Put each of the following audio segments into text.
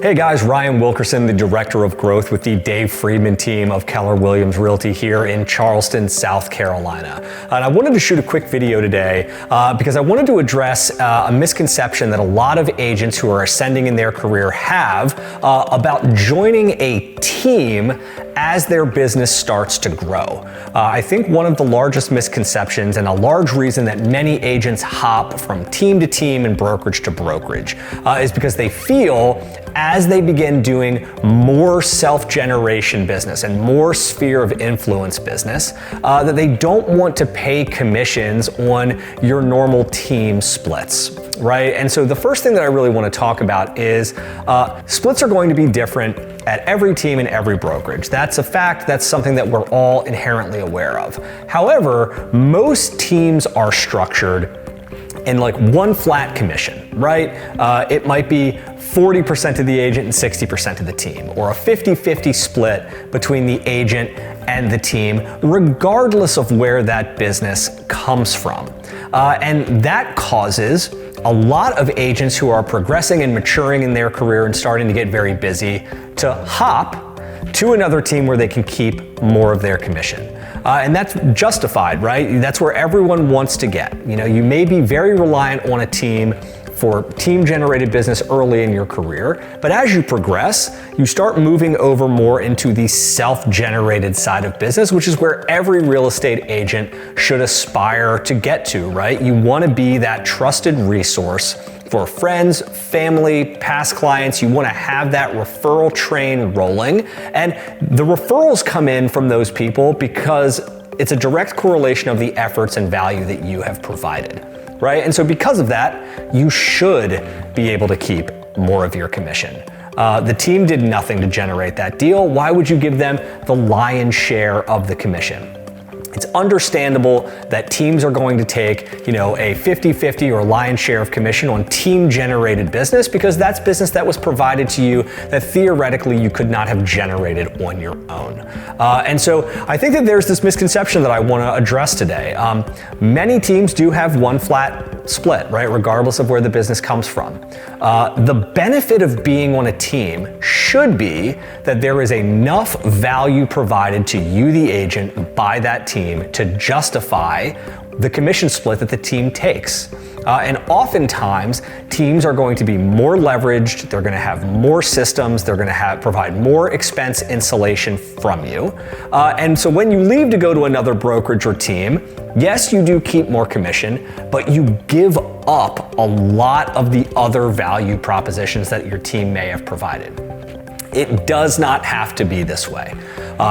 Hey guys, Ryan Wilkerson, the Director of Growth with the Dave Friedman team of Keller Williams Realty here in Charleston, South Carolina. And I wanted to shoot a quick video today because I wanted to address a misconception that a lot of agents who are ascending in their career have about joining a team as their business starts to grow. I think one of the largest misconceptions and a large reason that many agents hop from team to team and brokerage to brokerage is because they feel as they begin doing more self-generation business and more sphere of influence business, that they don't want to pay commissions on your normal team splits, right? And so the first thing that I really want to talk about is splits are going to be different at every team and every brokerage. That's a fact. That's something that we're all inherently aware of. However, most teams are structured in like one flat commission, right? It might be 40% of the agent and 60% of the team, or a 50-50 split between the agent and the team, regardless of where that business comes from. And that causes a lot of agents who are progressing and maturing in their career and starting to get very busy to hop to another team where they can keep more of their commission. And that's justified, right? That's where everyone wants to get. You know, you may be very reliant on a team for team-generated business early in your career, but as you progress, you start moving over more into the self-generated side of business, which is where every real estate agent should aspire to get to, right? You want to be that trusted resource for friends, family, past clients. You want to have that referral train rolling, and the referrals come in from those people because it's a direct correlation of the efforts and value that you have provided, right? And so because of that, you should be able to keep more of your commission. The team did nothing to generate that deal. Why would you give them the lion's share of the commission? It's understandable that teams are going to take, you know, a 50-50 or lion's share of commission on team-generated business because that's business that was provided to you that theoretically you could not have generated on your own. And so I think that there's this misconception that I want to address today. Many teams do have one flat split, right, regardless of where the business comes from. The benefit of being on a team should be that there is enough value provided to you, the agent, by that team to justify the commission split that the team takes. And oftentimes, teams are going to be more leveraged, they're gonna have more systems, they're gonna provide more expense insulation from you. And so when you leave to go to another brokerage or team, yes, you do keep more commission, but you give up a lot of the other value propositions that your team may have provided. It does not have to be this way.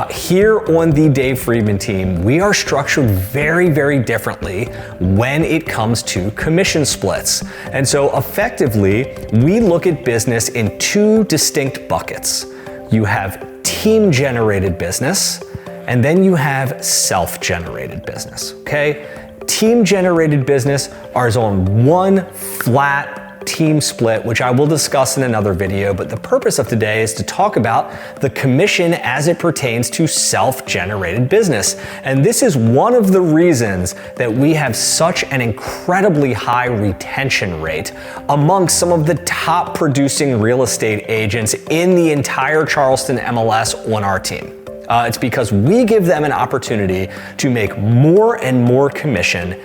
Here on the Dave Friedman team, we are structured very, very differently when it comes to commission splits. And so effectively, we look at business in two distinct buckets. You have team-generated business, and then you have self-generated business, okay? Team-generated business is on one flat team split, which I will discuss in another video, but the purpose of today is to talk about the commission as it pertains to self-generated business. And this is one of the reasons that we have such an incredibly high retention rate among some of the top producing real estate agents in the entire Charleston MLS on our team. It's because we give them an opportunity to make more and more commission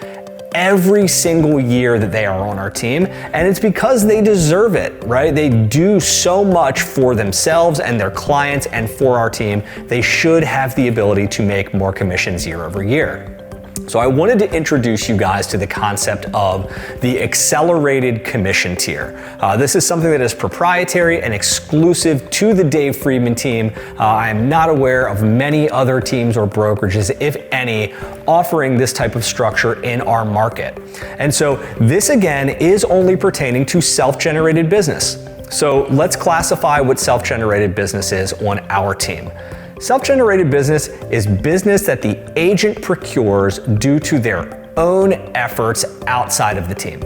every single year that they are on our team, and it's because they deserve it, right? They do so much for themselves and their clients and for our team. They should have the ability to make more commissions year over year. So I wanted to introduce you guys to the concept of the accelerated commission tier. This is something that is proprietary and exclusive to the Dave Friedman team. I am not aware of many other teams or brokerages, if any, offering this type of structure in our market. And so this again is only pertaining to self-generated business. So let's classify what self-generated business is on our team. Self-generated business is business that the agent procures due to their own efforts outside of the team.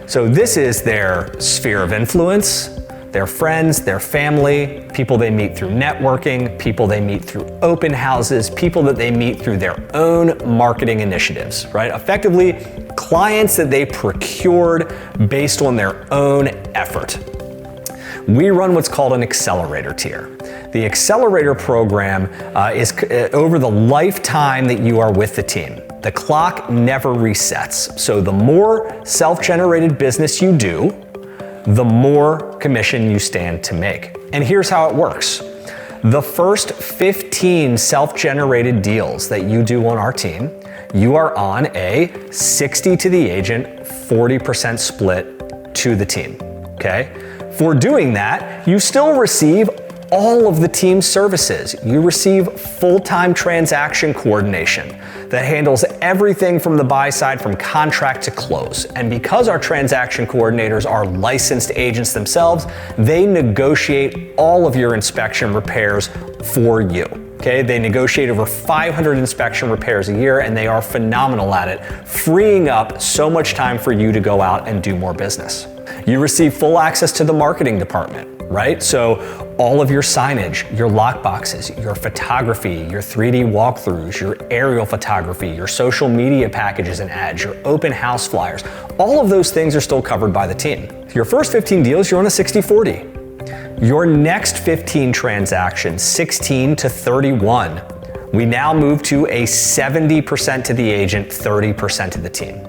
So this is their sphere of influence, their friends, their family, people they meet through networking, people they meet through open houses, people that they meet through their own marketing initiatives, right? Effectively, clients that they procured based on their own effort. we run what's called an accelerator tier. The accelerator program is over the lifetime that you are with the team. The clock never resets. So the more self-generated business you do, the more commission you stand to make. And here's how it works. The first 15 self-generated deals that you do on our team, you are on a 60 to the agent, 40% split to the team, okay? For doing that, you still receive all of the team's services. You receive full-time transaction coordination that handles everything from the buy side, from contract to close. And because our transaction coordinators are licensed agents themselves, they negotiate all of your inspection repairs for you. Okay, they negotiate over 500 inspection repairs a year, and they are phenomenal at it, freeing up so much time for you to go out and do more business. You receive full access to the marketing department, right? So all of your signage, your lock boxes, your photography, your 3D walkthroughs, your aerial photography, your social media packages and ads, your open house flyers, all of those things are still covered by the team. Your first 15 deals, you're on a 60-40. Your next 15 transactions, 16 to 31, we now move to a 70% to the agent, 30% to the team.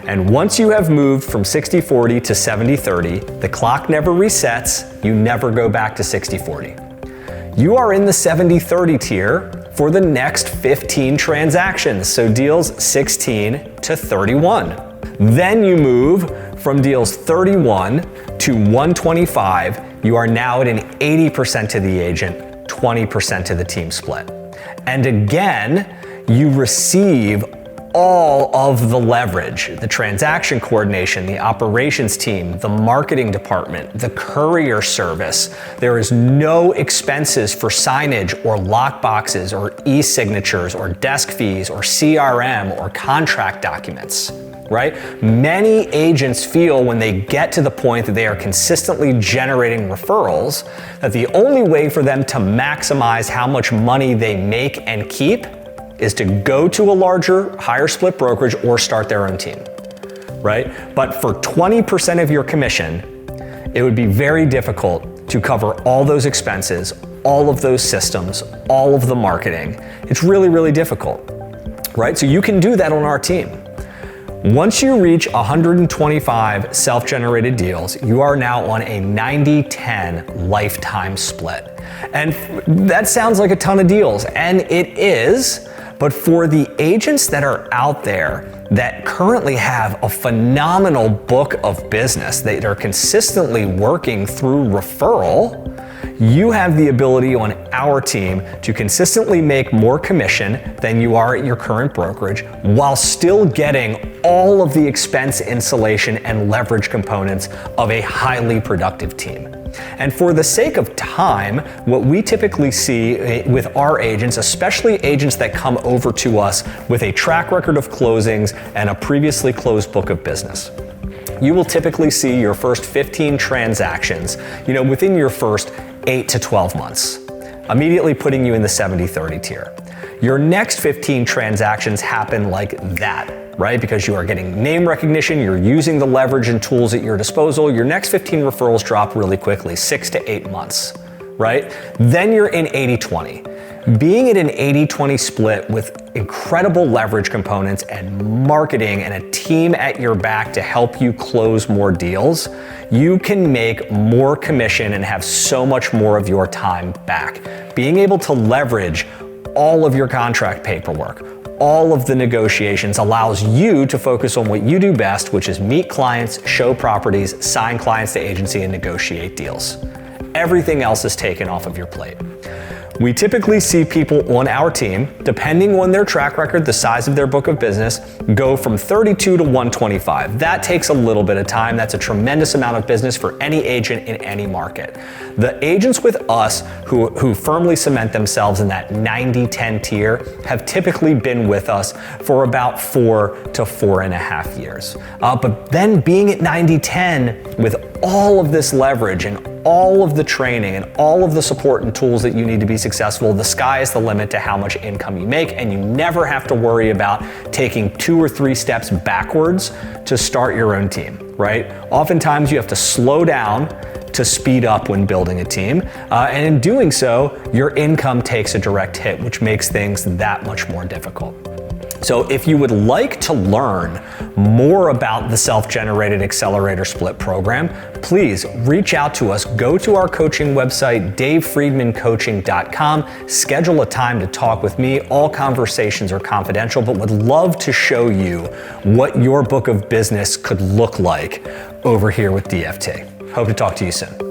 And once you have moved from 60-40 to 70-30, the clock never resets, you never go back to 60-40. You are in the 70-30 tier for the next 15 transactions, so deals 16 to 31. Then you move from deals 31 to 125, you are now at an 80% to the agent, 20% to the team split. And again, you receive all of the leverage, the transaction coordination, the operations team, the marketing department, the courier service. There is no expenses for signage or lock boxes or e-signatures or desk fees or CRM or contract documents, right? Many agents feel when they get to the point that they are consistently generating referrals, that the only way for them to maximize how much money they make and keep is to go to a larger, higher split brokerage or start their own team, right? But for 20% of your commission, it would be very difficult to cover all those expenses, all of those systems, all of the marketing. It's really, really difficult, right? So you can do that on our team. Once you reach 125 self-generated deals, you are now on a 90-10 lifetime split. And that sounds like a ton of deals, and it is. But for the agents that are out there that currently have a phenomenal book of business, that are consistently working through referral, you have the ability on our team to consistently make more commission than you are at your current brokerage while still getting all of the expense insulation and leverage components of a highly productive team. And for the sake of time, what we typically see with our agents, especially agents that come over to us with a track record of closings and a previously closed book of business, you will typically see your first 15 transactions, within your first 8 to 12 months, immediately putting you in the 70-30 tier. Your next 15 transactions happen like that, right? Because you are getting name recognition, you're using the leverage and tools at your disposal. Your next 15 referrals drop really quickly, 6 to 8 months, right? Then you're in 80-20. Being at an 80-20 split with incredible leverage components and marketing and a team at your back to help you close more deals, you can make more commission and have so much more of your time back. Being able to leverage all of your contract paperwork, all of the negotiations, allows you to focus on what you do best, which is meet clients, show properties, sign clients to agency, and negotiate deals. Everything else is taken off of your plate. We typically see people on our team, depending on their track record, the size of their book of business, go from 32 to 125. That takes a little bit of time. That's a tremendous amount of business for any agent in any market. The agents with us who firmly cement themselves in that 90-10 tier have typically been with us for about 4 to 4.5 years. But then being at 90-10 with all of this leverage and all of the training and all of the support and tools that you need to be successful, the sky is the limit to how much income you make, and you never have to worry about taking 2 or 3 steps backwards to start your own team, right? Oftentimes you have to slow down to speed up when building a team. And in doing so, your income takes a direct hit, which makes things that much more difficult. So if you would like to learn more about the self-generated accelerator split program, please reach out to us. Go to our coaching website, davefriedmancoaching.com, schedule a time to talk with me. All conversations are confidential, but would love to show you what your book of business could look like over here with DFT. Hope to talk to you soon.